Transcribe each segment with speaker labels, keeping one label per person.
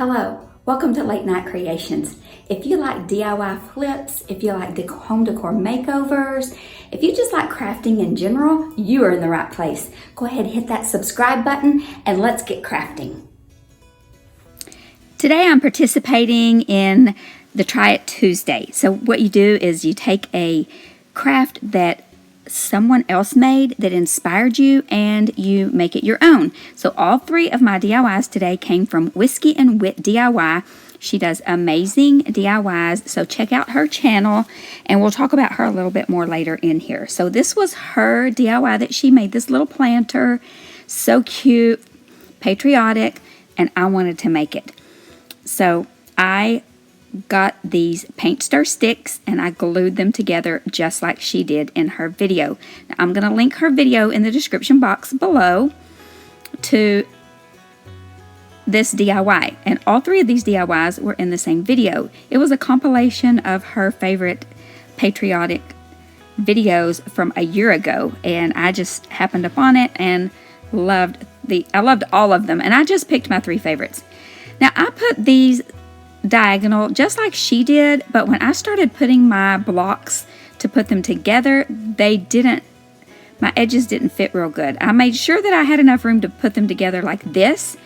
Speaker 1: Hello, welcome to Late Night Creations. If you like DIY flips, if you like home decor makeovers, if you just like crafting in general, you are in the right place. Go ahead and hit that subscribe button and let's get crafting. Today I'm participating in the Try It Tuesday. So what you do is you take a craft that someone else made that inspired you and you make it your own. So all three of my DIYs today came from Whiskey and Whit DIY. She does amazing DIYs, so check out her channel and we'll talk about her a little bit more later in here. So this was her DIY that she made, this little planter, so cute, patriotic, and I wanted to make it. So I got these paint stir sticks and I glued them together just like she did in her video. Now, I'm going to link her video in the description box below to this DIY, and all three of these DIYs were in the same video. It was a compilation of her favorite patriotic videos from a year ago, and I just happened upon it and I loved all of them, and I just picked my three favorites. Now I put these diagonal just like she did, but when I started putting my blocks to put them together, my edges didn't fit real good. I made sure that I had enough room to put them together like this,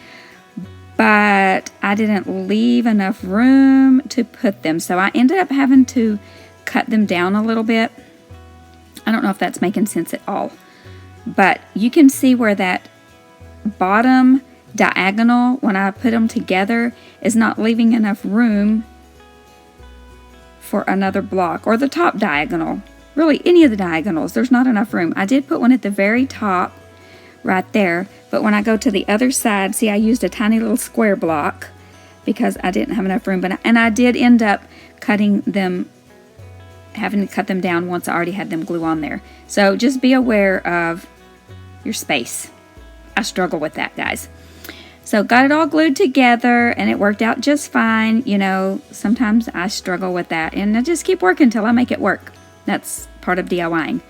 Speaker 1: but I didn't leave enough room to put them, so I ended up having to cut them down a little bit. I don't know if that's making sense at all, but you can see where that bottom diagonal, when I put them together, is not leaving enough room for another block, or the top diagonal, really any of the diagonals, there's not enough room. I did put one at the very top right there, but when I go to the other side, see, I used a tiny little square block because I didn't have enough room, and I did end up having to cut them down once I already had them glue on there. So just be aware of your space. I struggle with that, guys. So got it all glued together and it worked out just fine. You know, sometimes I struggle with that and I just keep working until I make it work. That's part of DIYing.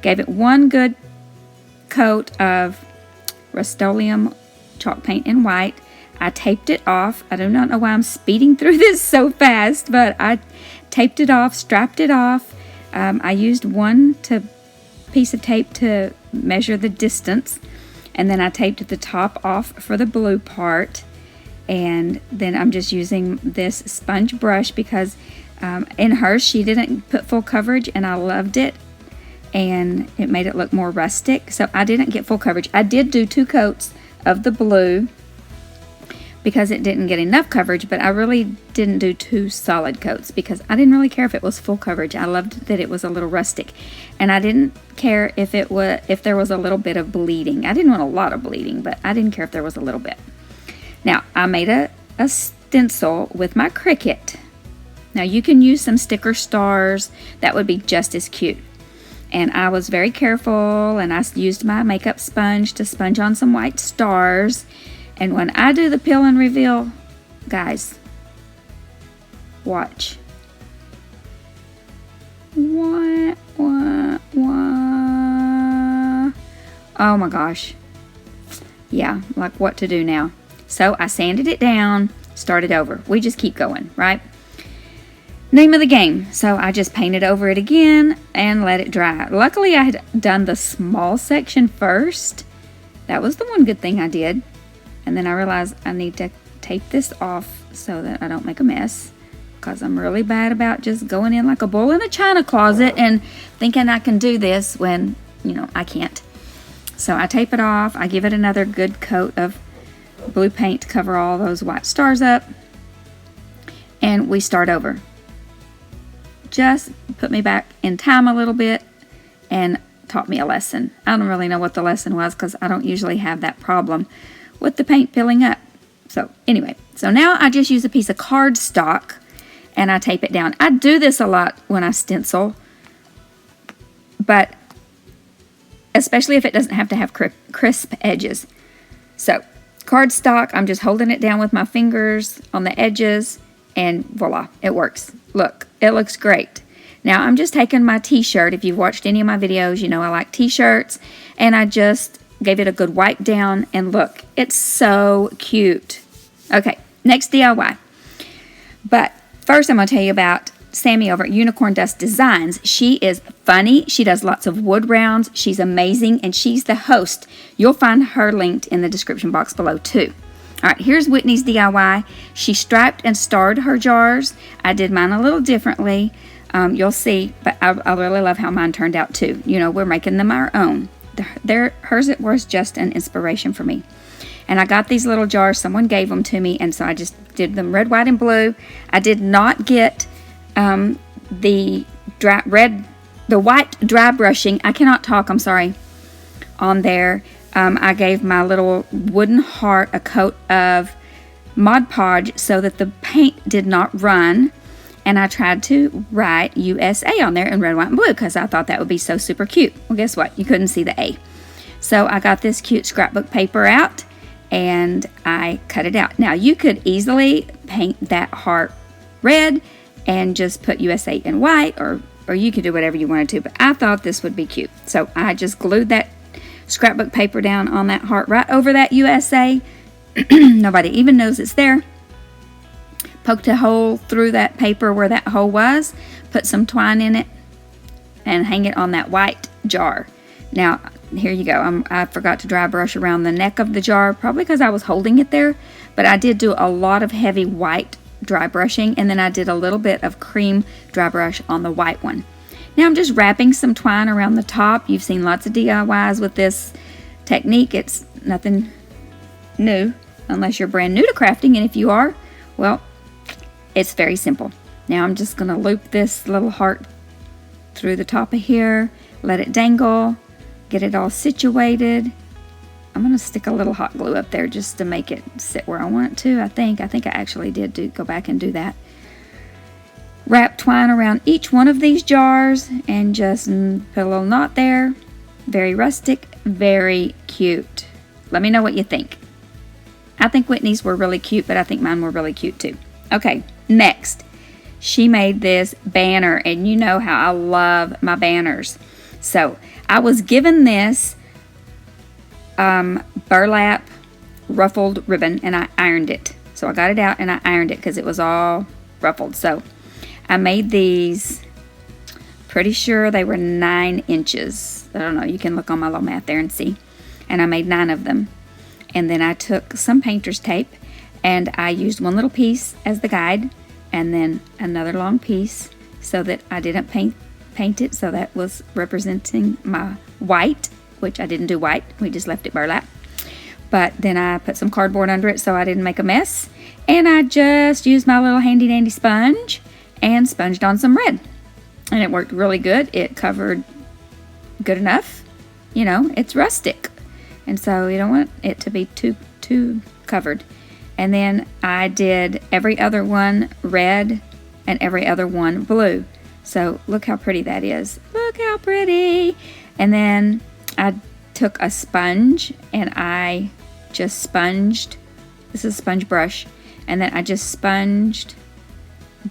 Speaker 1: Gave it one good coat of Rust-Oleum chalk paint in white. I taped it off. I do not know why I'm speeding through this so fast, but I taped it off, strapped it off. I used one piece of tape to measure the distance. And then I taped the top off for the blue part. And then I'm just using this sponge brush because in hers she didn't put full coverage and I loved it. And it made it look more rustic. So I didn't get full coverage. I did do 2 coats of the blue because it didn't get enough coverage. But I really didn't do 2 solid coats because I didn't really care if it was full coverage. I loved that it was a little rustic. And I didn't care if there was a little bit of bleeding. I didn't want a lot of bleeding, but I didn't care if there was a little bit. Now, I made a stencil with my Cricut. Now, you can use some sticker stars. That would be just as cute. And I was very careful, and I used my makeup sponge to sponge on some white stars. And when I do the peel and reveal, guys, watch. What? Oh my gosh. Yeah, like what to do now. So I sanded it down, started over. We just keep going, right? Name of the game. So I just painted over it again and let it dry. Luckily, I had done the small section first. That was the one good thing I did. And then I realized I need to tape this off so that I don't make a mess, because I'm really bad about just going in like a bull in a china closet and thinking I can do this when, I can't. So I tape it off. I give it another good coat of blue paint to cover all those white stars up. And we start over. Just put me back in time a little bit and taught me a lesson. I don't really know what the lesson was because I don't usually have that problem with the paint peeling up. So anyway, so now I just use a piece of cardstock and I tape it down. I do this a lot when I stencil, but especially if it doesn't have to have crisp edges. So cardstock, I'm just holding it down with my fingers on the edges and voila, it works. Look, it looks great. Now I'm just taking my t-shirt. If you've watched any of my videos, you know I like t-shirts, and I just gave it a good wipe down and look, it's so cute. Okay, next DIY. But first I'm going to tell you about Sammie over at Unicorn Dust Designs. She is funny. She does lots of wood rounds. She's amazing, and she's the host. You'll find her linked in the description box below too. All right, here's Whitney's DIY. She striped and starred her jars. I did mine a little differently. You'll see, but I really love how mine turned out too. You know, we're making them our own. Hers was just an inspiration for me. And I got these little jars. Someone gave them to me, and so I just did them red, white, and blue. I did not get the white dry brushing. I cannot talk, I'm sorry, on there. I gave my little wooden heart a coat of Mod Podge so that the paint did not run. And I tried to write USA on there in red, white, and blue because I thought that would be so super cute. Well, guess what? You couldn't see the A. So I got this cute scrapbook paper out and I cut it out. Now, you could easily paint that heart red and just put USA in white, or you could do whatever you wanted to, but I thought this would be cute. So I just glued that scrapbook paper down on that heart right over that USA. Nobody even knows it's there. Poked a hole through that paper where that hole was, put some twine in it, and hang it on that white jar. Now, here you go. I forgot to dry brush around the neck of the jar, probably because I was holding it there, but I did do a lot of heavy white dry brushing, and then I did a little bit of cream dry brush on the white one. Now I'm just wrapping some twine around the top. You've seen lots of DIYs with this technique. It's nothing new unless you're brand new to crafting, and if you are, well, it's very simple. Now I'm just going to loop this little heart through the top of here, let it dangle, get it all situated. I'm going to stick a little hot glue up there just to make it sit where I want it to. I think I actually did go back and do that. Wrap twine around each one of these jars and just put a little knot there. Very rustic, very cute. Let me know what you think. I think Whitney's were really cute, but I think mine were really cute too. Okay, next. She made this banner, and you know how I love my banners. So I was given this burlap ruffled ribbon, and I ironed it. So I got it out and I ironed it because it was all ruffled. So I made these, pretty sure they were 9 inches. I don't know, you can look on my little mat there and see. And I made 9 of them. And then I took some painter's tape and I used one little piece as the guide and then another long piece so that I didn't paint it. So that was representing my white, which I didn't do white. We just left it burlap. But then I put some cardboard under it so I didn't make a mess. And I just used my little handy dandy sponge and sponged on some red. And it worked really good. It covered good enough. You know, it's rustic. And so you don't want it to be too covered. And then I did every other one red and every other one blue. So look how pretty that is. Look how pretty. And then I took a sponge and I just sponged. This is a sponge brush. And then I just sponged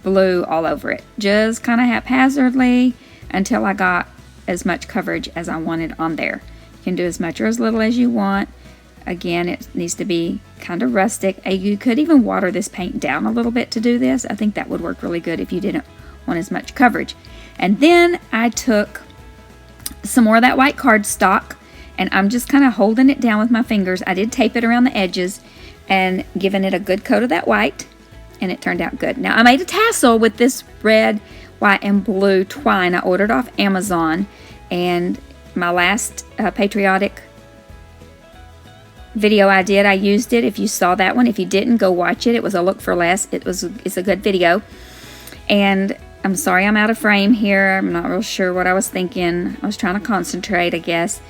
Speaker 1: blue all over it. Just kind of haphazardly until I got as much coverage as I wanted on there. You can do as much or as little as you want. Again, it needs to be kind of rustic. You could even water this paint down a little bit to do this. I think that would work really good if you didn't want as much coverage. And then I took some more of that white cardstock and I'm just kind of holding it down with my fingers. I did tape it around the edges and giving it a good coat of that white, and it turned out good. Now I made a tassel with this red, white, and blue twine I ordered off Amazon, and my last Patriotic video I did, I used it. If you saw that one, if you didn't, go watch it. It was a look for less. It's a good video. And I'm sorry I'm out of frame here. I'm not real sure what I was thinking. I was trying to concentrate, I guess.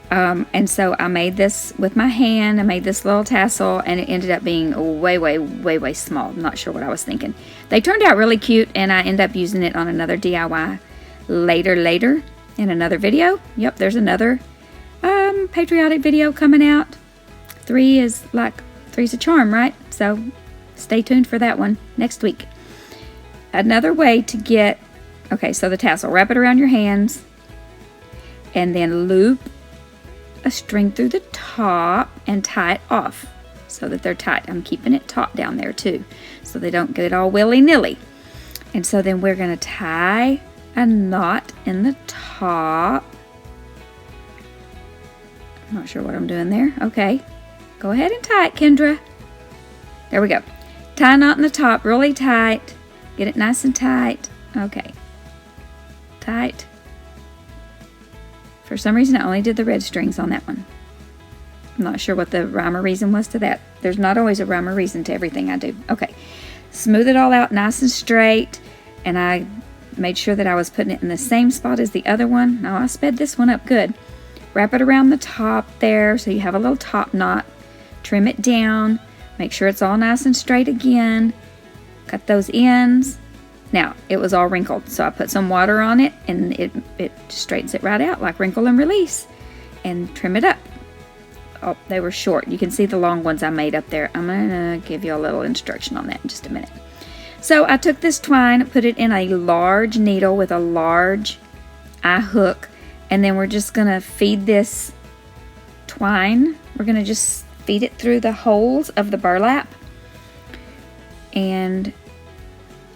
Speaker 1: And so I made this with my hand. I made this little tassel, and it ended up being way small. I'm not sure what I was thinking. They turned out really cute, and I ended up using it on another DIY later in another video. Yep, there's another Patriotic video coming out. 3's a charm, right? So stay tuned for that one next week. Another way to get, okay, so the tassel, wrap it around your hands and then loop a string through the top and tie it off. so that they're tight. I'm keeping it taut down there too, so they don't get all willy-nilly. And so then we're going to tie a knot in the top. I'm not sure what I'm doing there. Okay, go ahead and tie it, Kendra. There we go. Tie a knot in the top really tight. Get it nice and tight. Okay, tight. For some reason I only did the red strings on that one. I'm not sure what the rhyme or reason was to that. There's not always a rhyme or reason to everything I do. Okay, smooth it all out nice and straight, and I made sure that I was putting it in the same spot as the other one. Now I sped this one up good. Wrap it around the top there so you have a little top knot. Trim it down. Make sure it's all nice and straight again. Cut those ends. Now, it was all wrinkled, so I put some water on it, and it straightens it right out like wrinkle and release. And trim it up. Oh, they were short. You can see the long ones I made up there. I'm going to give you a little instruction on that in just a minute. So I took this twine, put it in a large needle with a large eye hook, and then we're just going to feed this twine. We're going to just feed it through the holes of the burlap. And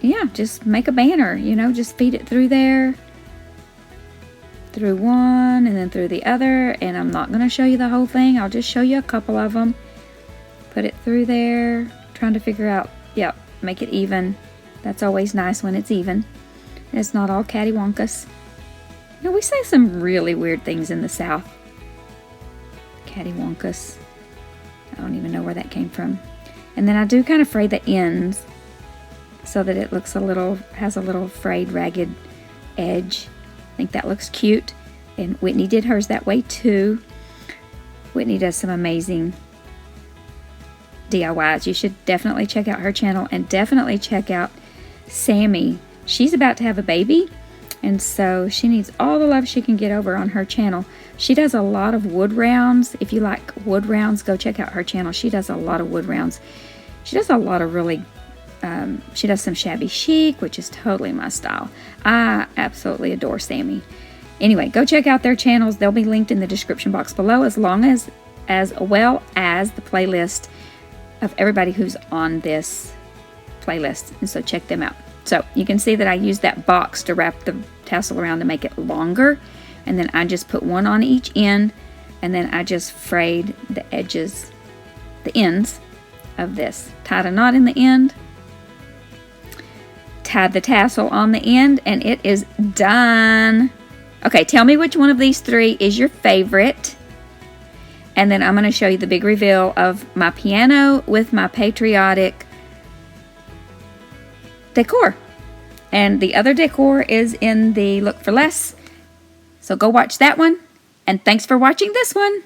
Speaker 1: yeah, just make a banner, you know, just feed it through there, through one and then through the other. And I'm not going to show you the whole thing. I'll just show you a couple of them. Put it through there, trying to figure out, yep, make it even. That's always nice when it's even. And it's not all cattywampus. You know, we say some really weird things in the South. Cattywampus. I don't even know where that came from. And then I do kind of fray the ends so that it looks has a little frayed, ragged edge. I think that looks cute. And Whitney did hers that way too. Whitney does some amazing DIYs. You should definitely check out her channel, and definitely check out Sammie. She's about to have a baby, and so she needs all the love she can get over on her channel. She does a lot of wood rounds. If you like wood rounds, go check out her channel. She does a lot of wood rounds. She does a lot of really, she does some shabby chic, which is totally my style. I absolutely adore Sammie. Anyway, go check out their channels. They'll be linked in the description box below, as well as the playlist of everybody who's on this playlist. And so check them out. So you can see that I used that box to wrap the tassel around to make it longer. And then I just put one on each end. And then I just frayed the edges, the ends of this. Tied a knot in the end. Tied the tassel on the end. And it is done. Okay, tell me which one of these three is your favorite. And then I'm going to show you the big reveal of my piano with my Patriotic decor. And the other decor is in the Look for Less. So go watch that one. And thanks for watching this one.